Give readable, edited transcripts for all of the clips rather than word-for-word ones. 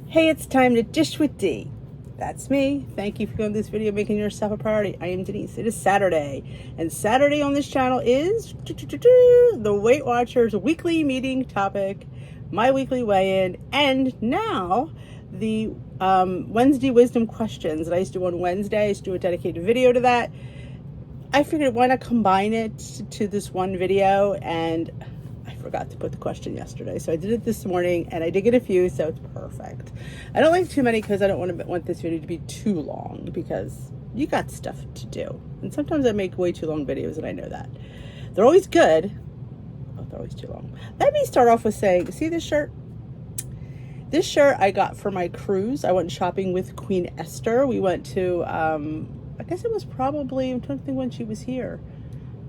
Hey, it's time to dish with D. That's me. Thank you for doing this video, making yourself a priority. I am Denise. It is Saturday, and Saturday on this channel is the Weight Watchers weekly meeting topic, my weekly weigh-in, and now the Wednesday wisdom questions that I used to do on Wednesday. I used to do a dedicated video to that. I figured why not combine it to this one video, and I forgot to put the question yesterday, so I did it this morning, and I did get a few, so it's perfect. I don't like too many because I don't want this video to be too long, because you got stuff to do, and sometimes I make way too long videos, and I know that. They're always good, but they're always too long. Let me start off with saying, see this shirt? This shirt I got for my cruise. I went shopping with Queen Esther. We went to, I guess it was probably, I'm trying to think when she was here.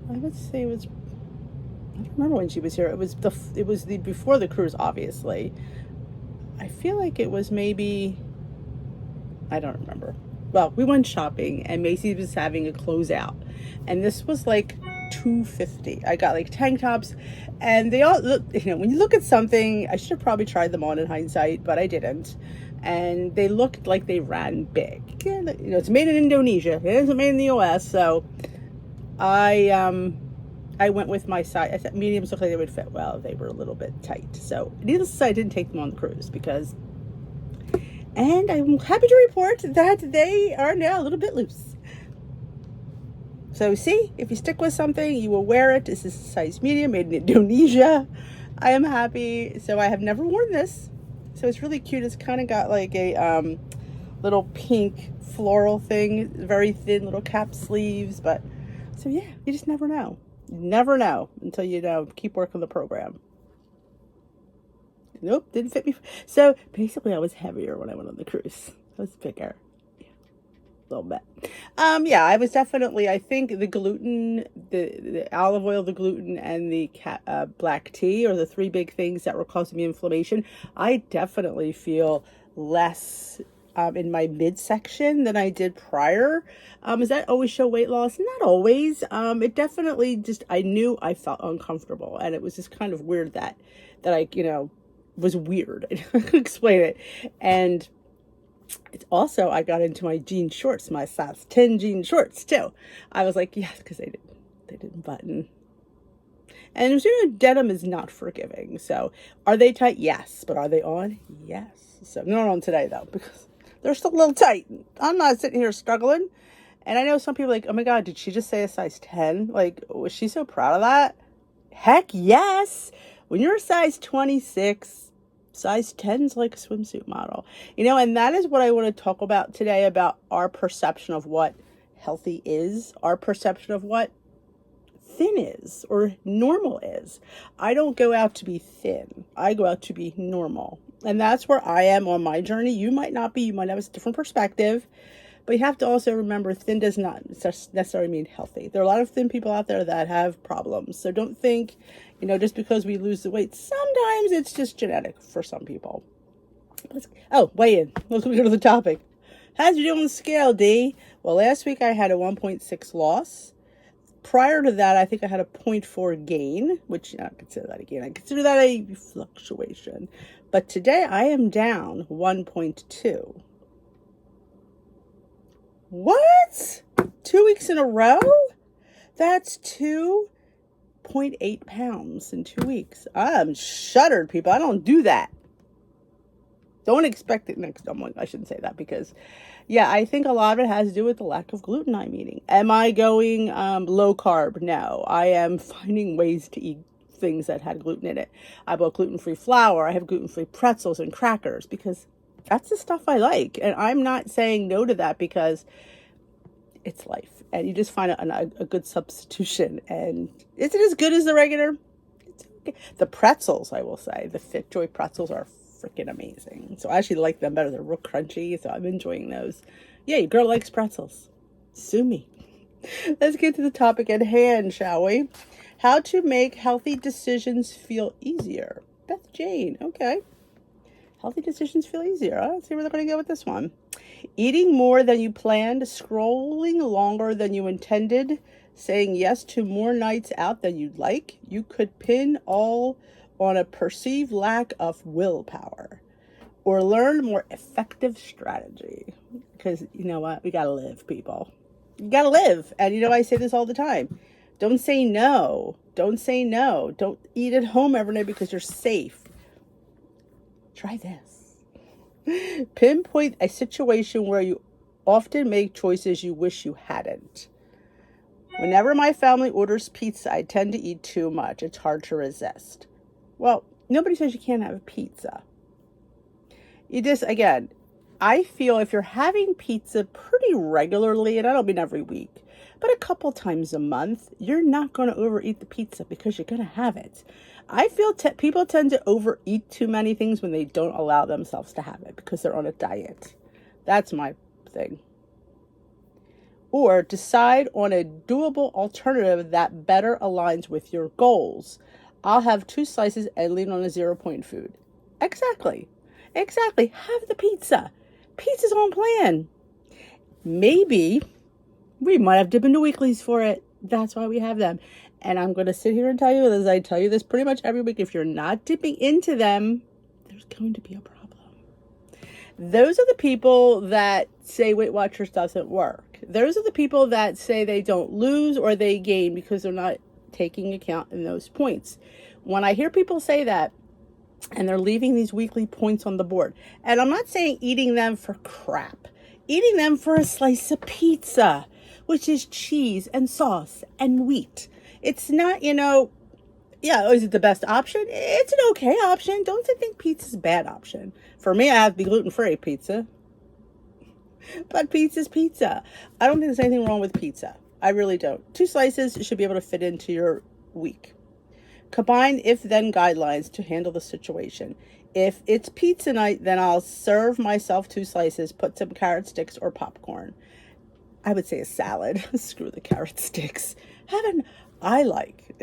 I would say it was, I don't remember when she was here. It was the before the cruise, obviously. I feel like it was maybe, I don't remember. Well, we went shopping and Macy's was having a closeout, and this was like $2.50. I got like tank tops, and they all look, when you look at something, I should have probably tried them on in hindsight, but I didn't. And they looked like they ran big. It's made in Indonesia. It isn't made in the US. So I went with my size. I thought mediums looked like they would fit well. They were a little bit tight. So needless to say, I didn't take them on the cruise and I'm happy to report that they are now a little bit loose. So see, if you stick with something, you will wear it. This is a size medium, made in Indonesia. I am happy. So I have never worn this. So it's really cute. It's kind of got like a little pink floral thing, very thin little cap sleeves. But so yeah, you just never know. You never know until you keep working the program. Nope, didn't fit me. So basically, I was heavier when I went on the cruise. I was bigger. Yeah, a little bit. Yeah, I was definitely. I think the gluten, the olive oil, the gluten, and the black tea are the three big things that were causing me inflammation. I definitely feel less in my midsection than I did prior. Does that always show weight loss? Not always. It definitely just, I knew I felt uncomfortable, and it was just kind of weird that I, was weird. I couldn't explain it. And it's also, I got into my jean shorts, my size 10 jean shorts too. I was like, yes, because they didn't button. And denim is not forgiving. So are they tight? Yes. But are they on? Yes. So not on today though, because they're still a little tight. I'm not sitting here struggling. And I know some people are like, oh my God, did she just say a size 10? Like, was she so proud of that? Heck yes. When you're a size 26, size 10 is like a swimsuit model. And that is what I want to talk about today, about our perception of what healthy is, our perception of what thin is or normal is. I don't go out to be thin. I go out to be normal. And that's where I am on my journey. You might not be. You might have a different perspective. But you have to also remember, thin does not necessarily mean healthy. There are a lot of thin people out there that have problems. So don't think, just because we lose the weight, sometimes it's just genetic for some people. Weigh in. Let's go to the topic. How's you doing on the scale, D? Well, last week I had a 1.6 loss. Prior to that, I think I had a 0.4 gain, which I don't consider that a gain. I consider that a fluctuation. But today I am down 1.2. What? 2 weeks in a row? That's 2.8 pounds in 2 weeks. I'm shuddered, people. I don't do that. Don't expect it next. I shouldn't say that because, yeah, I think a lot of it has to do with the lack of gluten I'm eating. Am I going low carb? No. I am finding ways to eat things that had gluten in it. I bought gluten-free flour. I have gluten-free pretzels and crackers because that's the stuff I like. And I'm not saying no to that because it's life. And you just find a good substitution. And is it as good as the regular? It's okay. The pretzels, I will say, the FitJoy pretzels are freaking amazing. So I actually like them better. They're real crunchy. So I'm enjoying those. Yeah, your girl likes pretzels. Sue me. Let's get to the topic at hand, shall we? How to make healthy decisions feel easier. Beth Jane. Okay. Healthy decisions feel easier. Let's see where they're going to go with this one. Eating more than you planned, scrolling longer than you intended, saying yes to more nights out than you'd like. You could pin all on a perceived lack of willpower. or learn more effective strategy. Because you know what? We got to live, people. You got to live. And you know, I say this all the time. Don't say no. Don't say no. Don't eat at home every night because you're safe. Try this. Pinpoint a situation where you often make choices you wish you hadn't. Whenever my family orders pizza, I tend to eat too much. It's hard to resist. Well, nobody says you can't have pizza. You just, again, I feel if you're having pizza pretty regularly, and I don't mean every week, but a couple times a month, you're not going to overeat the pizza because you're going to have it. I feel people tend to overeat too many things when they don't allow themselves to have it because they're on a diet. That's my thing. Or decide on a doable alternative that better aligns with your goals. I'll have 2 slices and lean on a 0-point food. Exactly. Have the pizza. Pizza's on plan. Maybe we might have dip into weeklies for it. That's why we have them. And I'm going to sit here and tell you, as I tell you this pretty much every week, if you're not dipping into them, there's going to be a problem. Those are the people that say Weight Watchers doesn't work. Those are the people that say they don't lose or they gain because they're not taking account in those points. When I hear people say that, and they're leaving these weekly points on the board, and I'm not saying eating them for crap, eating them for a slice of pizza, which is cheese and sauce and wheat. It's not, is it the best option? It's an okay option. Don't think pizza's a bad option. For me, I have to be gluten-free pizza. But pizza's pizza. I don't think there's anything wrong with pizza. I really don't. 2 slices should be able to fit into your week. Combine if-then guidelines to handle the situation. If it's pizza night, then I'll serve myself 2 slices, put some carrot sticks or popcorn. I would say a salad. Screw the carrot sticks. I like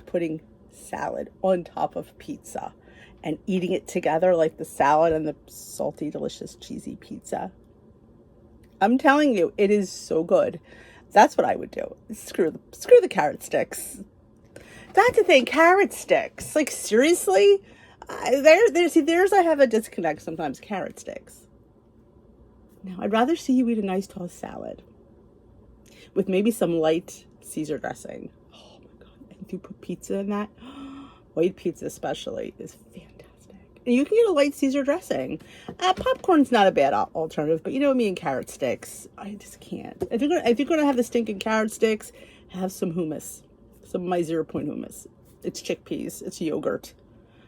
putting salad on top of pizza and eating it together like the salad and the salty, delicious, cheesy pizza. I'm telling you, it is so good. That's what I would do. Screw the carrot sticks. That's the thing, carrot sticks. Like, seriously? There's I have a disconnect sometimes, carrot sticks. Now, I'd rather see you eat a nice tall salad with maybe some light Caesar dressing. Oh my God. And if you put pizza in that, white pizza especially, is fantastic. And you can get a light Caesar dressing. Popcorn's not a bad alternative, but you know me and carrot sticks, I just can't. If you're gonna have the stinking carrot sticks, have some hummus. Some of my 0-point hummus. It's chickpeas, it's yogurt.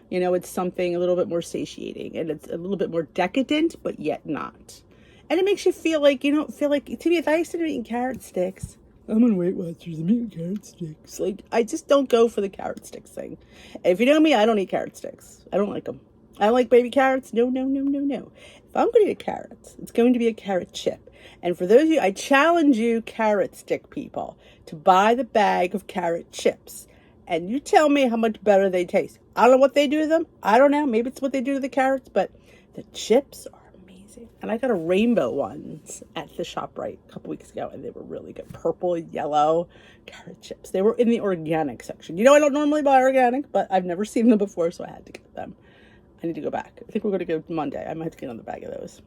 It's something a little bit more satiating, and it's a little bit more decadent, but yet not. And it makes you feel like, to me, if I used to be eating carrot sticks, I'm on Weight Watchers, I'm eating carrot sticks. Like, I just don't go for the carrot sticks thing. And if you know me, I don't eat carrot sticks. I don't like them. I don't like baby carrots. No. If I'm going to eat carrots, it's going to be a carrot chip. And for those of you, I challenge you carrot stick people to buy the bag of carrot chips. And you tell me how much better they taste. I don't know what they do to them. I don't know. Maybe it's what they do to the carrots, but the chips are amazing. And I got a rainbow ones at the ShopRite a couple weeks ago, and they were really good. Purple, yellow carrot chips. They were in the organic section. I don't normally buy organic, but I've never seen them before, so I had to get them. I need to go back. I think we're going to go Monday. I might have to get another bag of those.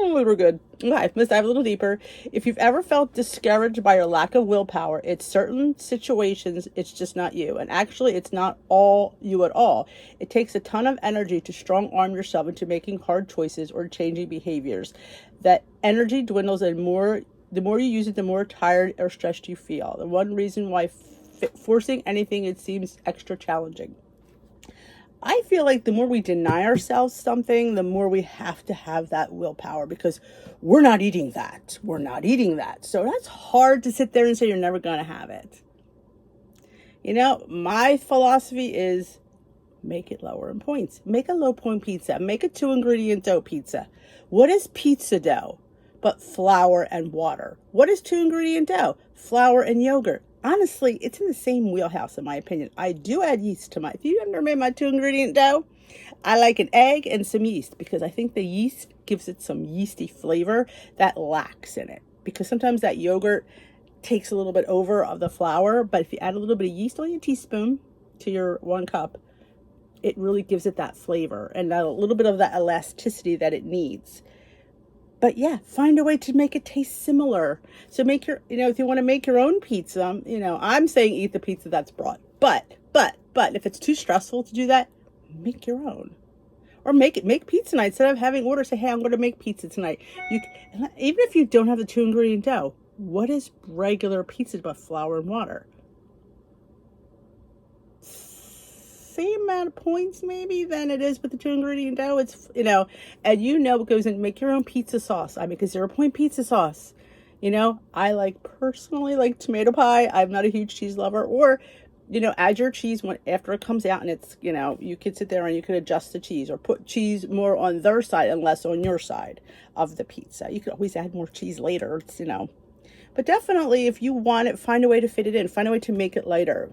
They were good. Okay, let's dive a little deeper. If you've ever felt discouraged by your lack of willpower, it's certain situations, it's just not you. And actually, it's not all you at all. It takes a ton of energy to strong arm yourself into making hard choices or changing behaviors. That energy dwindles, and the more you use it, the more tired or stressed you feel. The one reason why forcing anything, it seems extra challenging. I feel like the more we deny ourselves something, the more we have to have that willpower, because we're not eating that. So that's hard to sit there and say you're never going to have it. My philosophy is make it lower in points. Make a low point pizza. Make a 2-ingredient dough pizza. What is pizza dough but flour and water? What is 2-ingredient dough? Flour and yogurt. Honestly, it's in the same wheelhouse, in my opinion. I do add yeast to if you've never made my 2-ingredient dough, I like an egg and some yeast, because I think the yeast gives it some yeasty flavor that lacks in it. Because sometimes that yogurt takes a little bit over of the flour, but if you add a little bit of yeast, only a teaspoon to your 1 cup, it really gives it that flavor and a little bit of that elasticity that it needs. But yeah, find a way to make it taste similar. So make your, if you want to make your own pizza, I'm saying eat the pizza that's brought. But if it's too stressful to do that, make your own. Or make pizza night. Instead of having orders, say, hey, I'm going to make pizza tonight. Even if you don't have the 2-ingredient dough, what is regular pizza but flour and water? Same amount of points maybe than it is with the 2-ingredient dough. It's, and what goes in. Make your own pizza sauce. I make a 0-point pizza sauce. I personally like tomato pie. I'm not a huge cheese lover. Or, add your cheese after it comes out, and it's, you could sit there and you could adjust the cheese or put cheese more on their side and less on your side of the pizza. You could always add more cheese later. It's, but definitely if you want it, find a way to fit it in, find a way to make it lighter.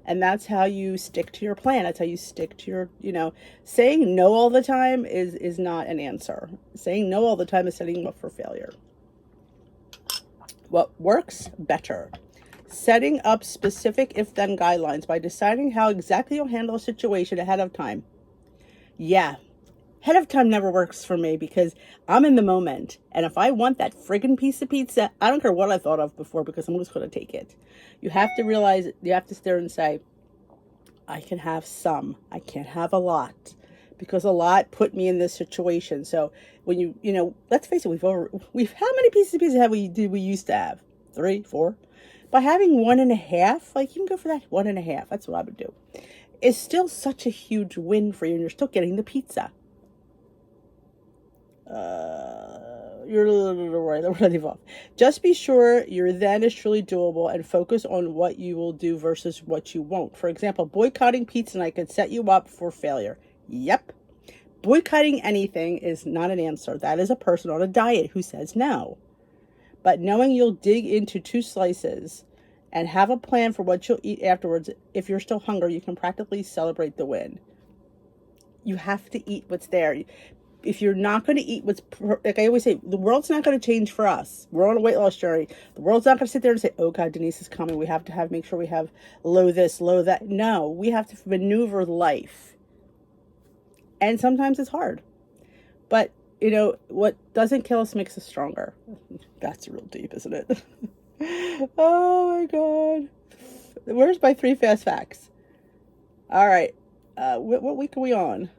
And that's how you stick to your plan. That's how you stick to your, saying no all the time is not an answer. Saying no all the time is setting you up for failure. What works better? Setting up specific if-then guidelines by deciding how exactly you'll handle a situation ahead of time. Yeah, ahead of time never works for me because I'm in the moment. And if I want that friggin' piece of pizza, I don't care what I thought of before because I'm just going to take it. You have to realize, you have to sit there and say, I can have some. I can't have a lot because a lot put me in this situation. So when let's face it, we've how many pieces of pizza did we used to have? 3, 4? By having 1.5, you can go for that 1.5. That's what I would do. It's still such a huge win for you, and you're still getting the pizza. You're right. Just be sure your then is truly doable and focus on what you will do versus what you won't. For example, boycotting pizza night could set you up for failure. Yep. Boycotting anything is not an answer. That is a person on a diet who says no. But knowing you'll dig into 2 slices and have a plan for what you'll eat afterwards, if you're still hungry, you can practically celebrate the win. You have to eat what's there. If you're not going to eat like I always say, the world's not going to change for us. We're on a weight loss journey. The world's not going to sit there and say, oh God, Denise is coming. We have to make sure we have low this, low that. No, we have to maneuver life. And sometimes it's hard. But, what doesn't kill us makes us stronger. That's real deep, isn't it? Oh my God. Where's my 3 fast facts? All right. What week are we on?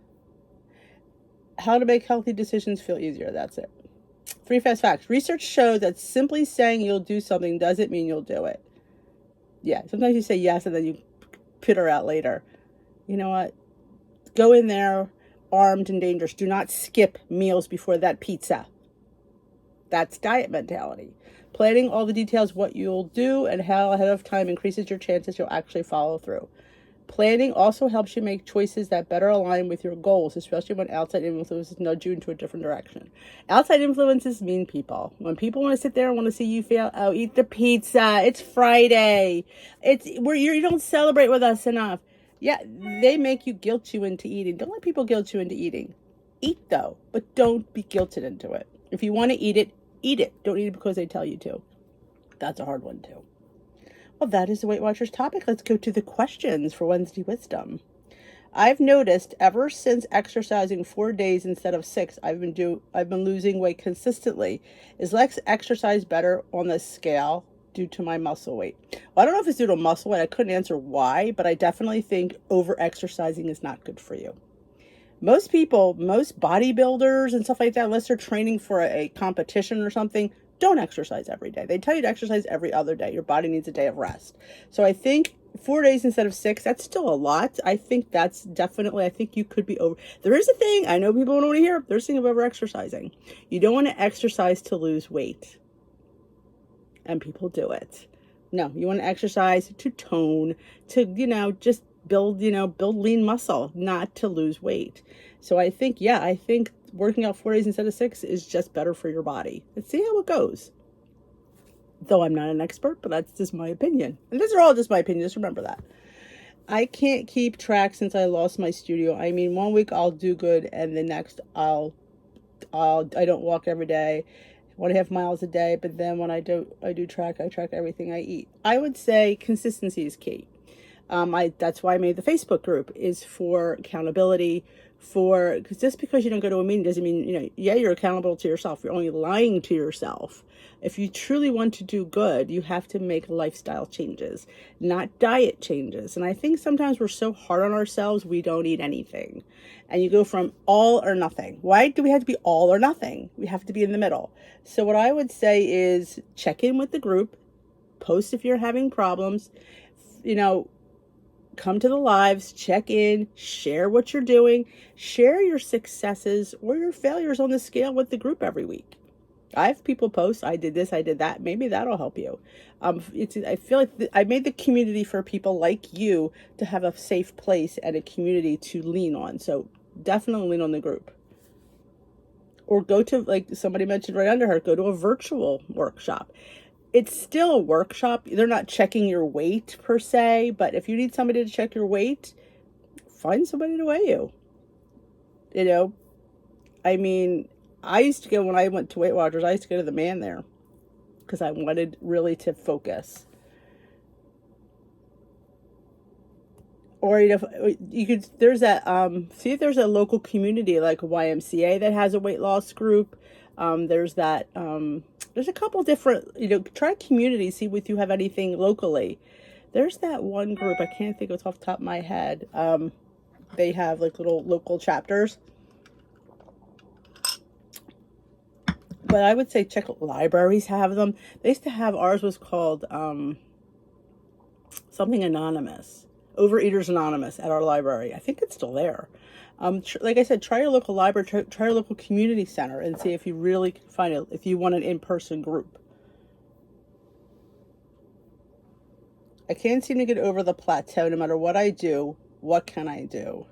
How to make healthy decisions feel easier. That's it. 3 fast facts. Research shows that simply saying you'll do something doesn't mean you'll do it. Yeah, sometimes you say yes and then you peter out later. You know what? Go in there armed and dangerous. Do not skip meals before that pizza. That's diet mentality. Planning all the details, what you'll do and how ahead of time increases your chances you'll actually follow through. Planning also helps you make choices that better align with your goals, especially when outside influences nudge you into a different direction. Outside influences mean people. When people want to sit there and want to see you fail, oh, eat the pizza. It's Friday. You don't celebrate with us enough. Yeah, they make you guilt you into eating. Don't let people guilt you into eating. Eat though, but don't be guilted into it. If you want to eat it, eat it. Don't eat it because they tell you to. That's a hard one too. Well, that is the Weight Watchers topic. Let's go to the questions for Wednesday Wisdom. I've noticed ever since exercising 4 days instead of 6, I've been losing weight consistently. Is less exercise better on the scale due to my muscle weight? Well, I don't know if it's due to muscle weight. I couldn't answer why, but I definitely think over-exercising is not good for you. Most bodybuilders and stuff like that, unless they're training for a competition or something, don't exercise every day. They tell you to exercise every other day. Your body needs a day of rest. So I think 4 days instead of 6, that's still a lot. I think you could be over. There is a thing, I know people don't want to hear, there's a thing of over-exercising. You don't want to exercise to lose weight. And people do it. No, you want to exercise to tone, to, just build lean muscle, not to lose weight. So I think working out 4 days instead of 6 is just better for your body. Let's see how it goes. Though I'm not an expert, but that's just my opinion. And these are all just my opinions. Just remember that. I can't keep track since I lost my studio. I mean, 1 week I'll do good, and the next I don't walk every day, 1.5 miles a day. But then when I do track, I track everything I eat. I would say consistency is key. That's why I made the Facebook group, is for accountability. Because just because you don't go to a meeting doesn't mean, yeah, you're accountable to yourself. You're only lying to yourself. If you truly want to do good, you have to make lifestyle changes, not diet changes. And I think sometimes we're so hard on ourselves, we don't eat anything. And you go from all or nothing. Why do we have to be all or nothing? We have to be in the middle. So what I would say is check in with the group, post if you're having problems, come to the lives, check in, share what you're doing, share your successes or your failures on the scale with the group every week. I have people post, I did this, I did that. Maybe that'll help you. I feel like I made the community for people like you to have a safe place and a community to lean on. So definitely lean on the group. Or go to, like somebody mentioned right under her, go to a virtual workshop. It's still a workshop. They're not checking your weight per se, but if you need somebody to check your weight, find somebody to weigh you. I used to go, when I went to Weight Watchers, I used to go to the man there because I wanted really to focus. Or, you could, there's that, see if there's a local community like a YMCA that has a weight loss group. There's that, there's a couple different, try community, see if you have anything locally. There's that one group, I can't think of it off the top of my head. They have like little local chapters. But I would say check, libraries have them. They used to have, ours was called something anonymous. Overeaters Anonymous at our library. I think it's still there. Like I said, try your local library, try your local community center and see if you really can find it, if you want an in-person group. I can't seem to get over the plateau. No matter what I do, what can I do?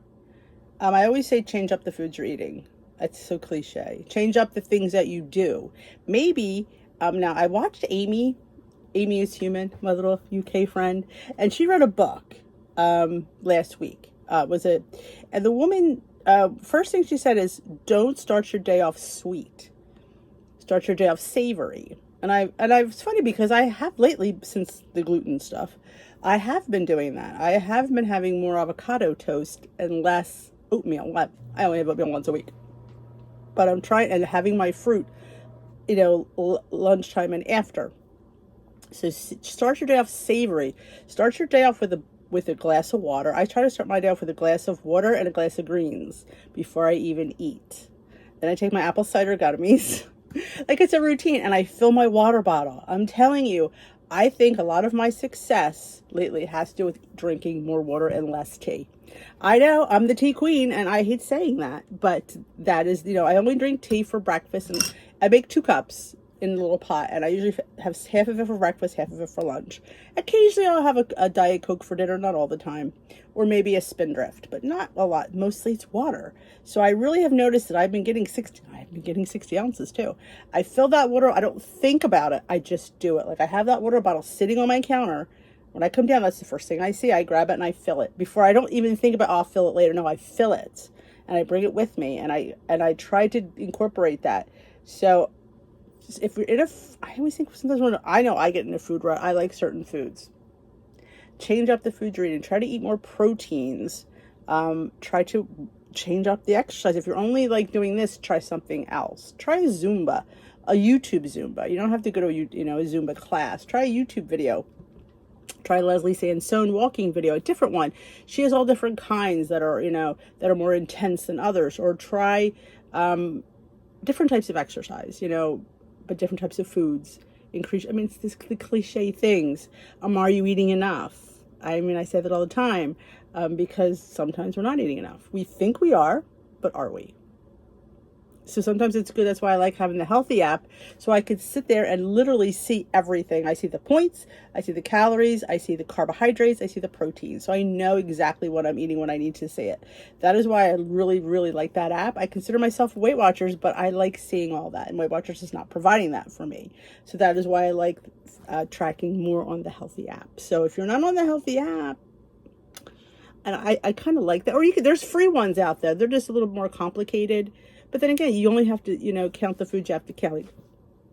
I always say change up the foods you're eating. It's so cliche. Change up the things that you do. Maybe, now I watched Amy is Human, my little UK friend, and she wrote a book last week. And the woman, first thing she said is, don't start your day off sweet. Start your day off savory. And it's funny because I have lately, since the gluten stuff, I have been doing that. I have been having more avocado toast and less oatmeal. I only have oatmeal once a week. But I'm trying, and having my fruit, lunchtime and after. So start your day off savory. Start your day off with a glass of water. I try to start my day off with a glass of water and a glass of greens before I even eat. Then I take my apple cider gummies. Like it's a routine, and I fill my water bottle. I'm telling you, I think a lot of my success lately has to do with drinking more water and less tea. I know I'm the tea queen, and I hate saying that, but that is, I only drink tea for breakfast, and I make 2 cups in a little pot, and I usually have half of it for breakfast, half of it for lunch. Occasionally I'll have a Diet Coke for dinner, not all the time, or maybe a Spindrift, but not a lot. Mostly it's water. So I really have noticed that I've been getting 60 ounces too. I fill that water, I don't think about it, I just do it. Like I have that water bottle sitting on my counter. When I come down, that's the first thing I see. I grab it and I fill it. Before, I don't even think about, I'll fill it later. No, I fill it and I bring it with me, and I try to incorporate that. So if you're in I always think sometimes when I know I get in a food rut, I like certain foods. Change up the food you're eating. Try to eat more proteins. Try to change up the exercise. If you're only like doing this, try something else. Try a Zumba, a YouTube Zumba. You don't have to go to a Zumba class. Try a YouTube video. Try Leslie Sansone walking video, a different one. She has all different kinds that are, that are more intense than others. Or try different types of exercise, but different types of foods. It's the cliche things. Are you eating enough? I say that all the time because sometimes we're not eating enough. We think we are, but are we? So sometimes it's good. That's why I like having the Healthy app, so I could sit there and literally see everything. I see the points, I see the calories, I see the carbohydrates, I see the protein. So I know exactly what I'm eating when I need to see it. That is why I really, really like that app. I consider myself Weight Watchers, but I like seeing all that, and Weight Watchers is not providing that for me. So that is why I like tracking more on the Healthy app. So if you're not on the Healthy app, and I kind of like that, or there's free ones out there. They're just a little more complicated. But then again, you only have to, count the food you have to count.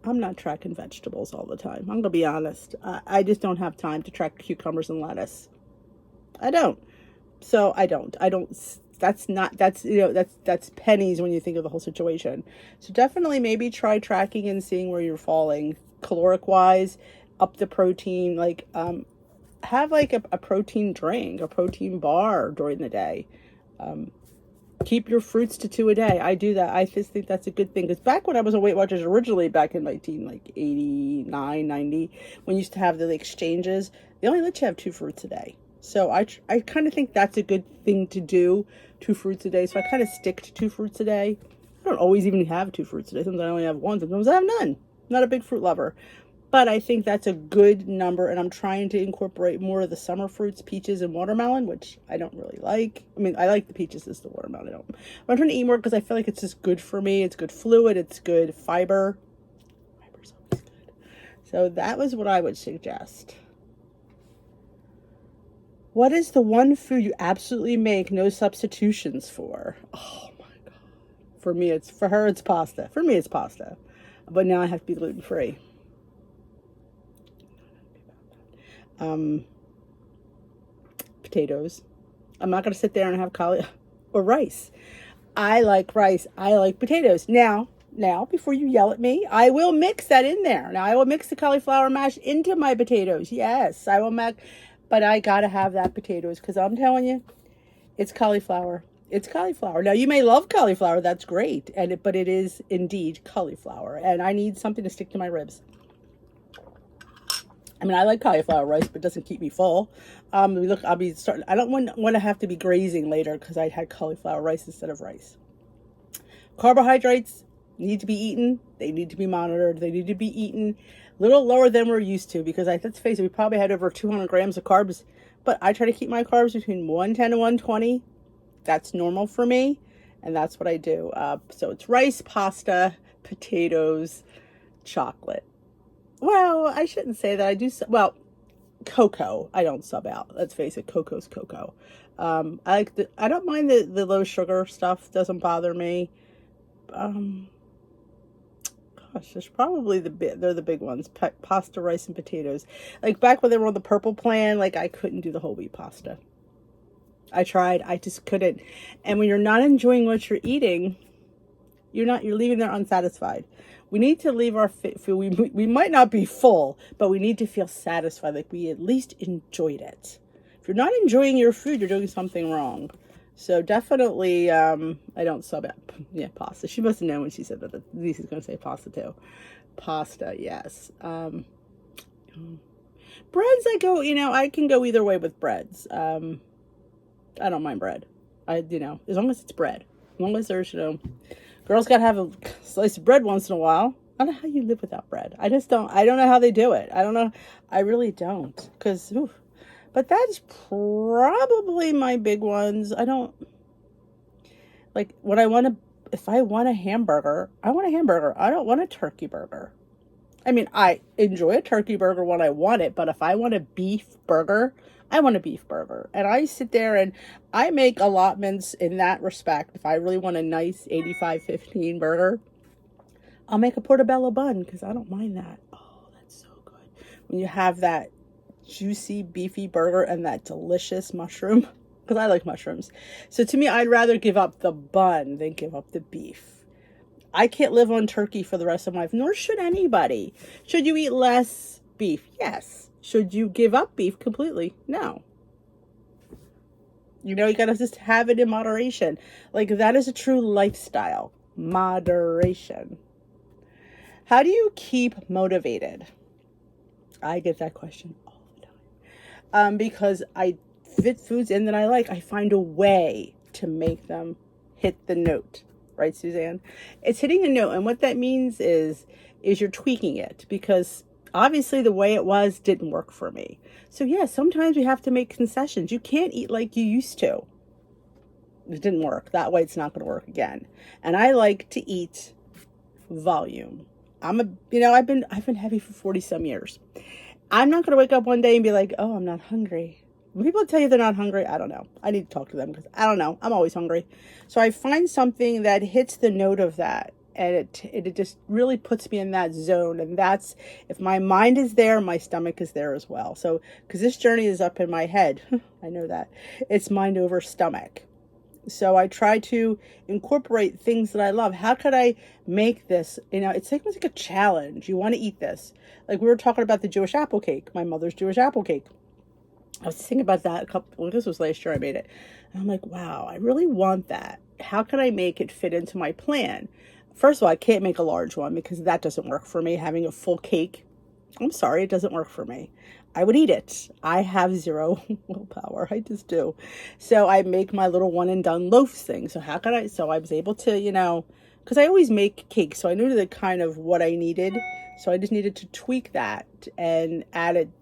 I'm not tracking vegetables all the time. I'm going to be honest. I just don't have time to track cucumbers and lettuce. I don't. So I don't. That's not, that's, that's pennies when you think of the whole situation. So definitely maybe try tracking and seeing where you're falling caloric wise, up the protein, like, have like a protein drink, a protein bar during the day. Keep your fruits to 2 a day. I do that. I just think that's a good thing. Because back when I was a Weight Watchers, originally back in my teen, like 89, 90, when you used to have the exchanges, they only let you have 2 fruits a day. So I kind of think that's a good thing to do, 2 fruits a day. So I kind of stick to 2 fruits a day. I don't always even have 2 fruits a day. Sometimes I only have 1. Sometimes I have none. I'm not a big fruit lover. But I think that's a good number, and I'm trying to incorporate more of the summer fruits, peaches and watermelon, which I don't really like. I mean, I like the peaches as the watermelon. I don't. I'm trying to eat more because I feel like it's just good for me. It's good fluid. It's good fiber. Fiber's always good. So that was what I would suggest. What is the one food you absolutely make no substitutions for? Oh my God. For her, it's pasta. For me, it's pasta. But now I have to be gluten-free. Potatoes. I'm not going to sit there and have or rice. I like rice. I like potatoes. Now, before you yell at me, I will mix that in there. Now, I will mix the cauliflower mash into my potatoes. Yes, I will but I got to have that potatoes because I'm telling you, it's cauliflower. It's cauliflower. Now, you may love cauliflower. That's great. But it is indeed cauliflower. And I need something to stick to my ribs. I mean, I like cauliflower rice, but it doesn't keep me full. I'll be starting. I don't want to have to be grazing later because I had cauliflower rice instead of rice. Carbohydrates need to be eaten. They need to be monitored. They need to be eaten a little lower than we're used to because let's face it, we probably had over 200 grams of carbs. But I try to keep my carbs between 110 and 120. That's normal for me, and that's what I do. So it's rice, pasta, potatoes, chocolate. Well, I shouldn't say that. I do. Well, cocoa. I don't sub out. Let's face it. Cocoa's cocoa. I don't mind the low sugar stuff. Doesn't bother me. Gosh, there's probably they're the big ones. Pasta, rice, and potatoes. Like back when they were on the purple plan, like I couldn't do the whole wheat pasta. I tried. I just couldn't. And when you're not enjoying what you're eating, you're leaving there unsatisfied. We need to leave our food. We might not be full, but we need to feel satisfied, like we at least enjoyed it. If you're not enjoying your food, you're doing something wrong. So definitely, I don't sub out. Yeah, pasta. She must have known when she said that. Lisa's going to say pasta too. Pasta, yes. Breads, I can go either way with breads. I don't mind bread. As long as it's bread. As long as there's, girls got to have a slice of bread once in a while. I don't know how you live without bread. I don't know how they do it. I don't know. I really don't. But that's probably my big ones. I don't, like, if I want a hamburger, I want a hamburger. I don't want a turkey burger. I mean, I enjoy a turkey burger when I want it, but if I want a beef burger, I want a beef burger. And I sit there and I make allotments in that respect. If I really want a nice 85-15 burger, I'll make a portobello bun because I don't mind that. Oh, that's so good. When you have that juicy, beefy burger and that delicious mushroom, because I like mushrooms. So to me, I'd rather give up the bun than give up the beef. I can't live on turkey for the rest of my life, nor should anybody. Should you eat less beef? Yes. Should you give up beef completely? No. You gotta just have it in moderation. Like, that is a true lifestyle. Moderation. How do you keep motivated? I get that question all the time. Because I fit foods in that I like. I find a way to make them hit the note. Right, Suzanne? It's hitting a note. And what that means is you're tweaking it because obviously the way it was didn't work for me. So yeah, sometimes we have to make concessions. You can't eat like you used to. It didn't work. That way it's not going to work again. And I like to eat volume. I've been heavy for 40 some years. I'm not going to wake up one day and be like, oh, I'm not hungry. When people tell you they're not hungry, I don't know. I need to talk to them because I don't know. I'm always hungry. So I find something that hits the note of that. and it just really puts me in that zone. And that's, if my mind is there, my stomach is there as well. So, because this journey is up in my head, I know that it's mind over stomach. So I try to incorporate things that I love. How could I make this? It's like a challenge. You want to eat this. Like we were talking about the Jewish apple cake, my mother's Jewish apple cake. I was thinking about that this was last year I made it. And I'm like, wow, I really want that. How can I make it fit into my plan? First of all, I can't make a large one because that doesn't work for me. Having a full cake, I'm sorry, it doesn't work for me. I would eat it. I have zero willpower. I just do. So I make my little one and done loaves thing. So I was able to, because I always make cakes. So I knew the kind of what I needed. So I just needed to tweak that and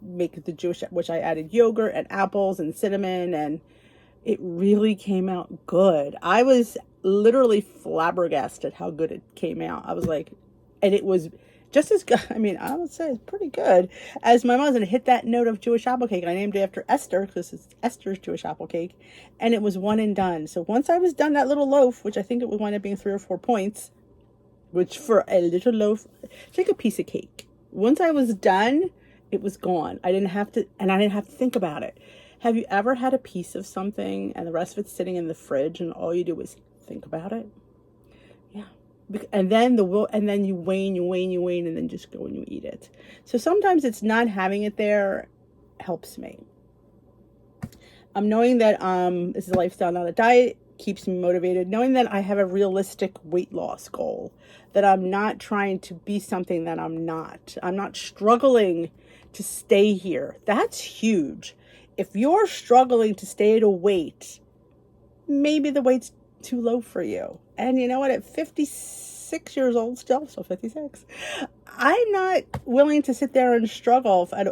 make the Jewish, which I added yogurt and apples and cinnamon, and it really came out good. I was literally flabbergasted how good it came out. I was like, and it was just as good. I mean, I would say it's pretty good as my mother's. And it hit that note of Jewish apple cake. I named it after Esther because it's Esther's Jewish apple cake. And it was one and done. So once I was done that little loaf, which I think it would wind up being 3 or 4 points, which for a little loaf, it's like a piece of cake. Once I was done, it was gone. I didn't have to think about it. Have you ever had a piece of something and the rest of it's sitting in the fridge and all you do is think about it? Yeah. And then you wane, and then just go and you eat it. So sometimes it's not having it there helps me. Knowing that this is a lifestyle, not a diet, keeps me motivated. Knowing that I have a realistic weight loss goal, that I'm not trying to be something that I'm not. I'm not struggling to stay here. That's huge. If you're struggling to stay at a weight, maybe the weight's too low for you. And you know what? At 56 years old, still 56, I'm not willing to sit there and struggle at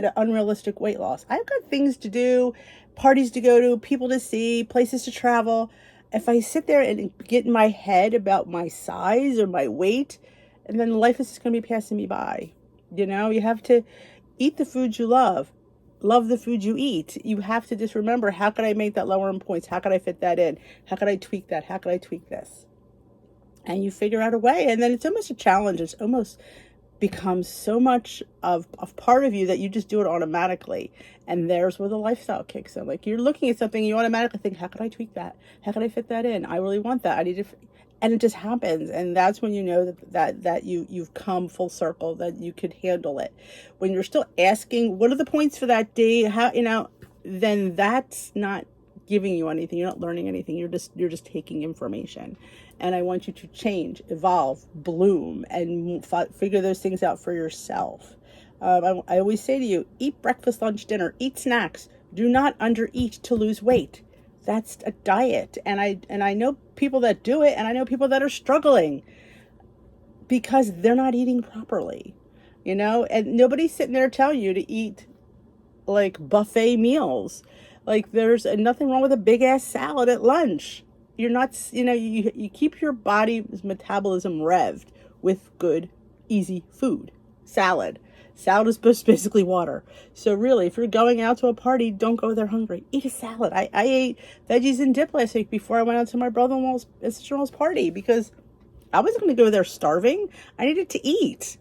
an unrealistic weight loss. I've got things to do, parties to go to, people to see, places to travel. If I sit there and get in my head about my size or my weight, and then life is just going to be passing me by. You have to eat the food you love the food you eat. You have to just remember, how could I make that lower in points? How could I fit that in? How could I tweak that? How could I tweak this? And you figure out a way. And then it's almost a challenge. It's almost becomes so much of part of you that you just do it automatically. And there's where the lifestyle kicks in. Like you're looking at something, you automatically think, how could I tweak that? How could I fit that in? I really want that. I need to, and it just happens. And that's when you know that you've come full circle, that you could handle it. When you're still asking, what are the points for that day? How, then that's not giving you anything. You're not learning anything. You're just taking information. And I want you to change, evolve, bloom, and figure those things out for yourself. I always say to you, eat breakfast, lunch, dinner, eat snacks. Do not undereat to lose weight. That's a diet. And I know people that do it, and I know people that are struggling because they're not eating properly, and nobody's sitting there telling you to eat like buffet meals. Like there's nothing wrong with a big ass salad at lunch. You're not, you keep your body's metabolism revved with good, easy food. Salad is basically water. So really, if you're going out to a party, don't go there hungry. Eat a salad. I ate veggies and dip last week before I went out to my brother-in-law's and sister-in-law's party because I wasn't going to go there starving. I needed to eat.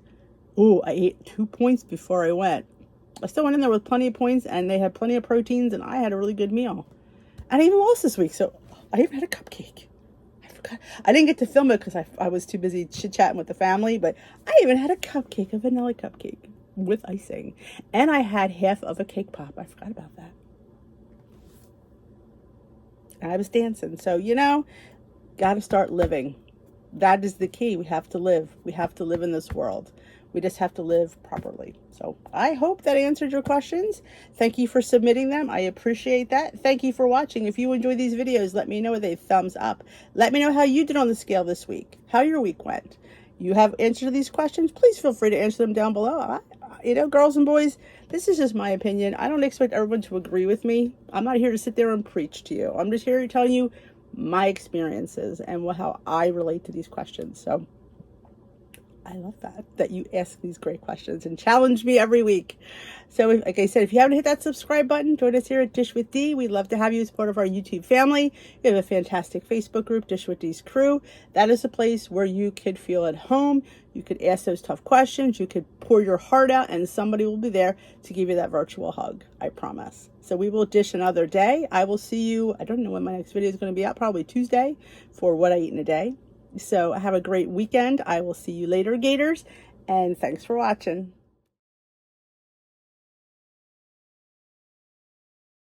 Oh, I ate 2 points before I went. I still went in there with plenty of points, and they had plenty of proteins, and I had a really good meal. And I even lost this week, so I even had a cupcake. I forgot. I didn't get to film it because I was too busy chit-chatting with the family, but I even had a cupcake, a vanilla cupcake with icing. And I had half of a cake pop. I forgot about that. And I was dancing. So, got to start living. That is the key. We have to live. We have to live in this world. We just have to live properly. So I hope that answered your questions. Thank you for submitting them. I appreciate that. Thank you for watching. If you enjoy these videos, let me know with a thumbs up. Let me know how you did on the scale this week, how your week went. You have answers to these questions, please feel free to answer them down below. Girls and boys, this is just my opinion. I don't expect everyone to agree with me. I'm not here to sit there and preach to you. I'm just here to tell you my experiences and how I relate to these questions. So I love that you ask these great questions and challenge me every week. So, like I said, if you haven't hit that subscribe button, join us here at Dish with D. We'd love to have you as part of our YouTube family. We have a fantastic Facebook group, Dish with D's Crew. That is a place where you could feel at home. You could ask those tough questions. You could pour your heart out, and somebody will be there to give you that virtual hug. I promise. So we will dish another day. I will see you. I don't know when my next video is going to be out. Probably Tuesday for what I eat in a day. So have a great weekend. I will see you later, Gators. And thanks for watching.